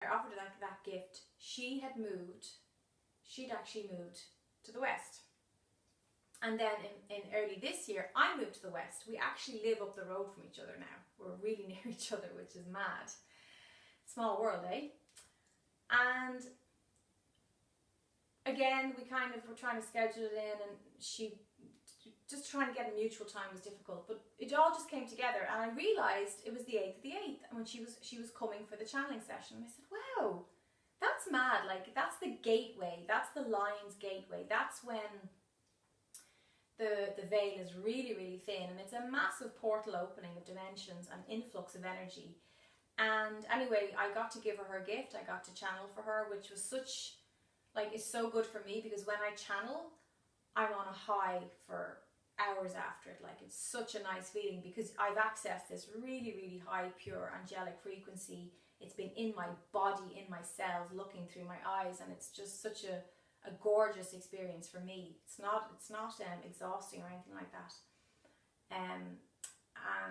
I offered her that gift. She'd actually moved to the West. And then in early this year, I moved to the West. We actually live up the road from each other now. We're really near each other, which is mad. Small world, eh? And again, we kind of were trying to schedule it in, and she just trying to get a mutual time was difficult. But it all just came together, and I realised it was the 8th of the 8th, and when she was coming for the channeling session. And I said, wow, that's mad. Like, that's the gateway. That's the lion's gateway. That's when the veil is really, really thin, and it's a massive portal opening of dimensions and influx of energy. And anyway, I got to give her her gift. I got to channel for her, which was such, like, it's so good for me, because when I channel, I'm on a high for hours after it. Like, it's such a nice feeling, because I've accessed this really, really high, pure, angelic frequency. It's been in my body, in my cells, looking through my eyes, and it's just such a gorgeous experience for me. It's not exhausting or anything like that. And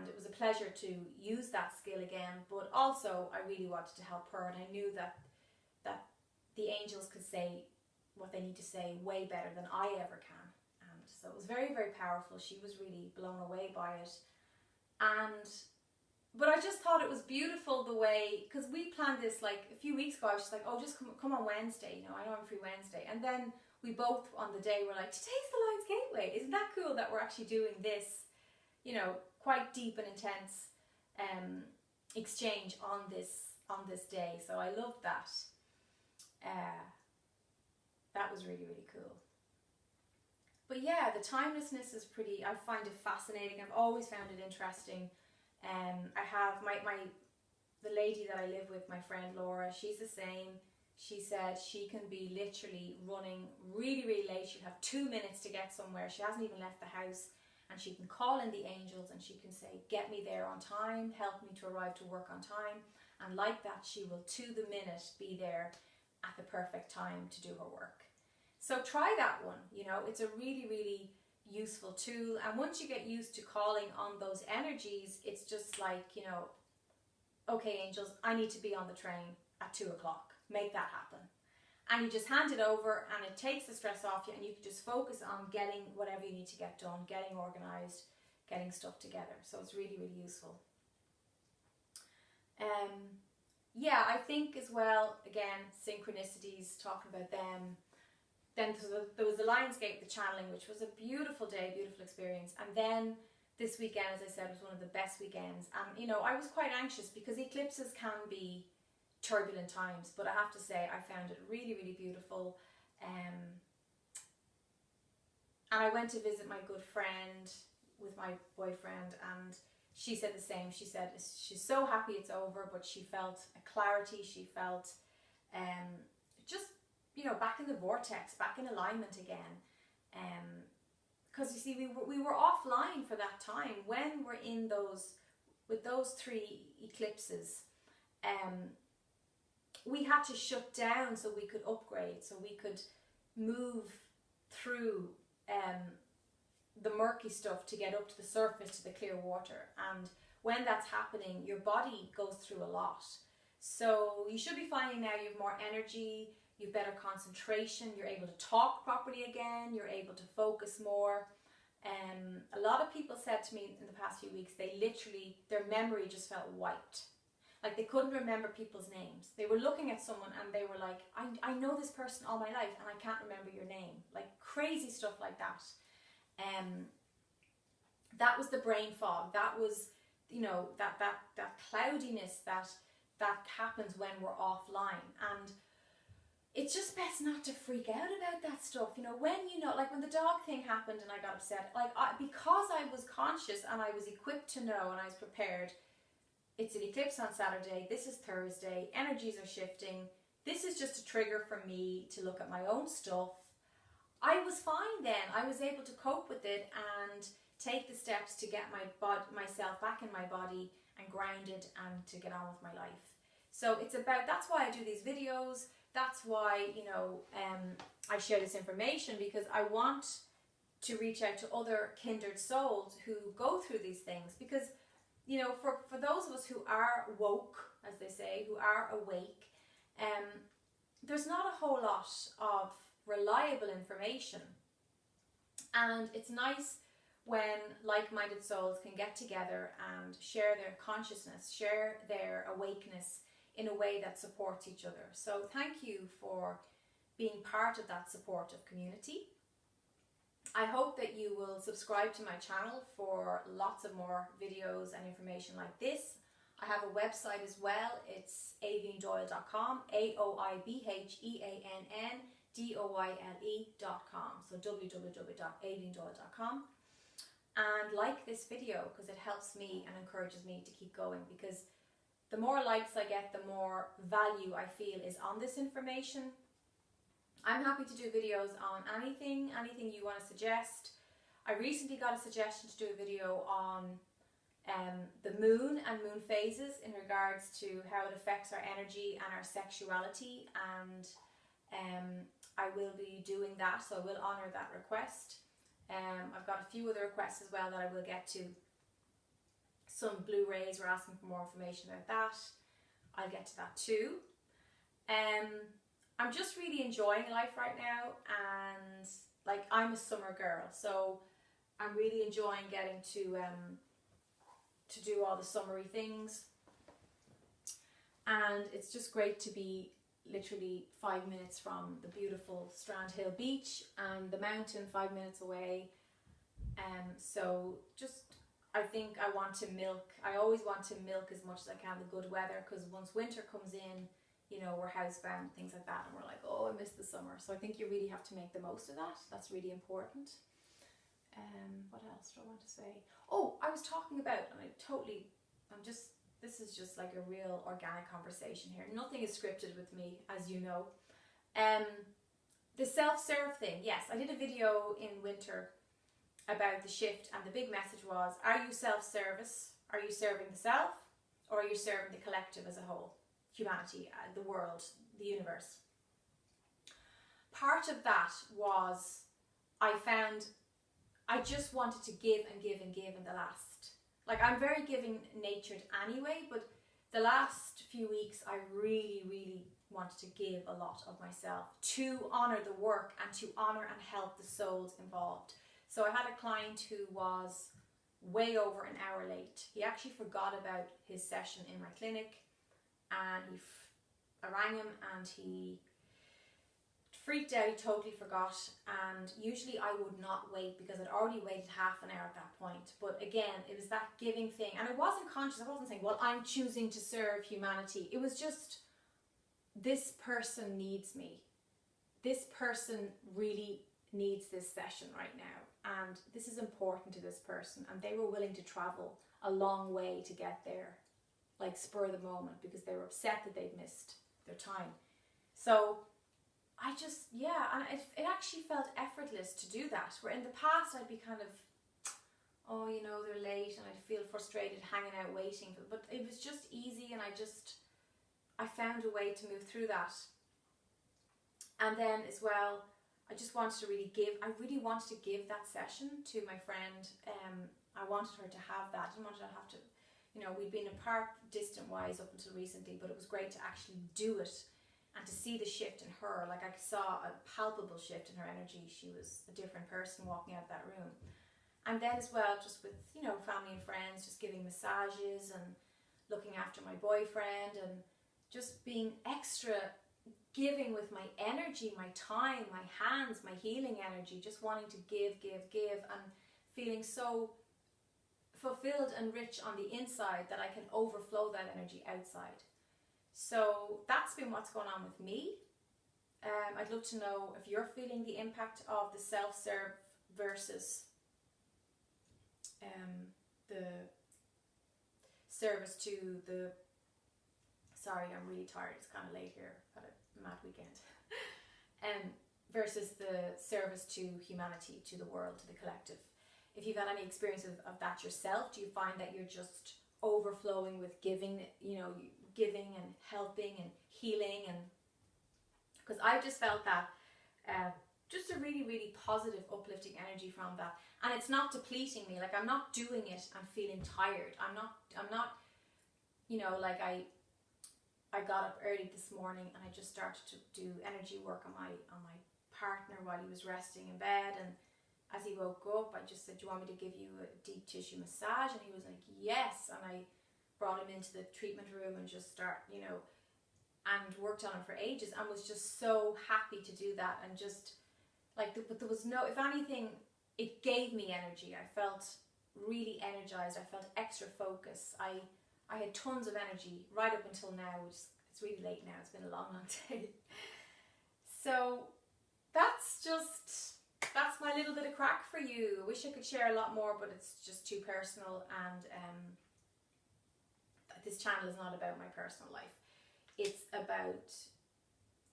it was a pleasure to use that skill again, but also I really wanted to help her, and I knew that the angels could say what they need to say way better than I ever can. And so it was very, very powerful. She was really blown away by it. But I just thought it was beautiful the way, because we planned this like a few weeks ago. I was just like, oh, just come on Wednesday. You know, I know I'm free Wednesday. And then we both on the day were like, today's the Lion's Gateway. Isn't that cool that we're actually doing this, you know, quite deep and intense exchange on this day. So I loved that. That was really, really cool. But yeah, the timelessness is pretty, I find it fascinating. I've always found it interesting. I have the lady that I live with, my friend Laura, she's the same. She said she can be literally running really, really late. She'll have 2 minutes to get somewhere. She hasn't even left the house, and she can call in the angels and she can say, get me there on time, help me to arrive to work on time. And like that, she will to the minute be there at the perfect time to do her work. So try that one. You know, it's a really, really useful tool. And once you get used to calling on those energies, it's just like, you know, okay, angels, I need to be on the train at 2 o'clock. Make that happen. And you just hand it over, and it takes the stress off you, and you can just focus on getting whatever you need to get done, getting organized, getting stuff together. So it's really, really useful. Yeah, I think as well, again, synchronicities, talking about them. Then there was the Lionsgate, the channeling, which was a beautiful day, beautiful experience. And then this weekend, as I said, was one of the best weekends. And, you know, I was quite anxious because eclipses can be turbulent times. But I have to say, I found it really, really beautiful. And I went to visit my good friend with my boyfriend, and she said the same. She said she's so happy it's over, but she felt a clarity. She felt just, you know, back in the vortex, back in alignment again. Because you see, we were offline for that time when we're in with those 3 eclipses. We had to shut down so we could upgrade, so we could move through the murky stuff to get up to the surface, to the clear water. And when that's happening, your body goes through a lot. So you should be finding now you have more energy, you've better concentration, you're able to talk properly again, you're able to focus more. A lot of people said to me in the past few weeks, they literally, their memory just felt wiped. Like they couldn't remember people's names. They were looking at someone and they were like, I know this person all my life and I can't remember your name. Like crazy stuff like that. That was the brain fog. That was, you know, that cloudiness that happens when we're offline. And it's just best not to freak out about that stuff. You know, when you know, like when the dog thing happened and I got upset, like because I was conscious and I was equipped to know and I was prepared, it's an eclipse on Saturday, this is Thursday, energies are shifting, this is just a trigger for me to look at my own stuff. I was fine then. I was able to cope with it and take the steps to get myself back in my body and grounded and to get on with my life. So it's about, that's why I do these videos. That's why, you know, I share this information, because I want to reach out to other kindred souls who go through these things. Because, you know, for those of us who are woke, as they say, who are awake, a whole lot of reliable information. And it's nice when like-minded souls can get together and share their consciousness, share their awakeness in a way that supports each other. So thank you for being part of that supportive community. I hope that you will subscribe to my channel for lots of more videos and information like this. I have a website as well. It's aibeendoyle.com, AOIBHEANNDOYLE.com, so www.aibeendoyle.com. And like this video, because it helps me and encourages me to keep going, because the more likes I get, the more value I feel is on this information. I'm happy to do videos on anything you want to suggest. I recently got a suggestion to do a video on the moon and moon phases in regards to how it affects our energy and our sexuality, and I will be doing that, so I will honour that request. I've got a few other requests as well that I will get to. Some Blu-rays were asking for more information about that. I'll get to that too. I'm just really enjoying life right now, and like, I'm a summer girl, so I'm really enjoying getting to do all the summery things, and it's just great to be literally 5 minutes from the beautiful Strand Hill beach and the mountain 5 minutes away. So just, I think I always want to milk as much as I can the good weather, because once winter comes in, you know, we're housebound, things like that, and we're like, oh, I miss the summer. So I think you really have to make the most of that. That's really important. What else do I want to say? Oh, I was talking about, and this is just like a real organic conversation here. Nothing is scripted with me, as you know. The self-serve thing. Yes, I did a video in winter about the shift, and the big message was, are you self-service? Are you serving the self? Or are you serving the collective as a whole? Humanity, the world, the universe. Part of that was, I found I just wanted to give and give and give in the last. Like, I'm very giving natured anyway, but the last few weeks I really, really wanted to give a lot of myself to honour the work and to honour and help the souls involved. So I had a client who was way over an hour late. He actually forgot about his session in my clinic, and I rang him and he freaked out. He totally forgot, and usually I would not wait because I'd already waited half an hour at that point. But again, it was that giving thing, and I wasn't conscious. I wasn't saying, well, I'm choosing to serve humanity. It was just, this person needs me. This person really needs this session right now, and this is important to this person, and they were willing to travel a long way to get there, like spur of the moment, because they were upset that they'd missed their time. So I just, yeah, and it actually felt effortless to do that, where in the past I'd be kind of, oh, you know, they're late, and I'd feel frustrated hanging out waiting, but it was just easy, and I found a way to move through that. And then as well, I just wanted to really give, I really wanted to give that session to my friend. I wanted her to have that. I didn't want her to have to, you know, we'd been apart distant-wise up until recently, but it was great to actually do it and to see the shift in her. Like, I saw a palpable shift in her energy. She was a different person walking out of that room. And then as well, just with, you know, family and friends, just giving massages and looking after my boyfriend, and just being extra giving with my energy, my time, my hands, my healing energy, just wanting to give, and feeling so fulfilled and rich on the inside that I can overflow that energy outside. So that's been what's going on with me. I'd love to know if you're feeling the impact of the self-serve versus the service to the, sorry, I'm really tired, it's kind of late here, had a mad weekend, versus the service to humanity, to the world, to the collective. If you've had any experience of that yourself, do you find that you're just overflowing with giving, you know, giving and helping and healing? And because I've just felt that just a really, really positive, uplifting energy from that, and it's not depleting me. Like, I'm not doing it and feeling tired. I'm not, you know, like I got up early this morning and I just started to do energy work on my partner while he was resting in bed. And as he woke up, I just said, do you want me to give you a deep tissue massage? And he was like, yes. And I brought him into the treatment room and just and worked on him for ages, and was just so happy to do that. And just like, but there was no, if anything, it gave me energy. I felt really energized. I felt extra focus. I had tons of energy right up until now, which it's really late now. It's been a long, long day. So that's my little bit of crack for you. I wish I could share a lot more, but it's just too personal, and this channel is not about my personal life. It's about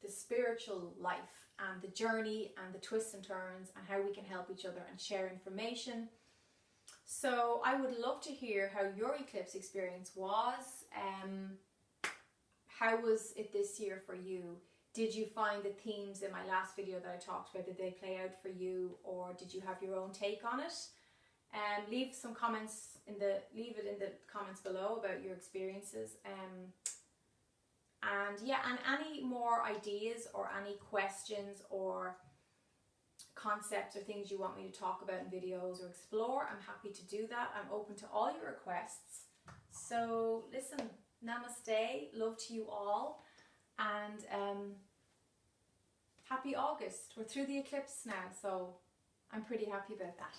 the spiritual life and the journey and the twists and turns and how we can help each other and share information. So I would love to hear how your eclipse experience was. How was it this year for you? Did you find the themes in my last video that I talked about, did they play out for you, or did you have your own take on it? Leave some comments leave it in the comments below about your experiences. And yeah, and any more ideas or any questions or concepts or things you want me to talk about in videos or explore, I'm happy to do that. I'm open to all your requests. So listen, namaste, love to you all, and happy August. We're through the eclipse now, so I'm pretty happy about that.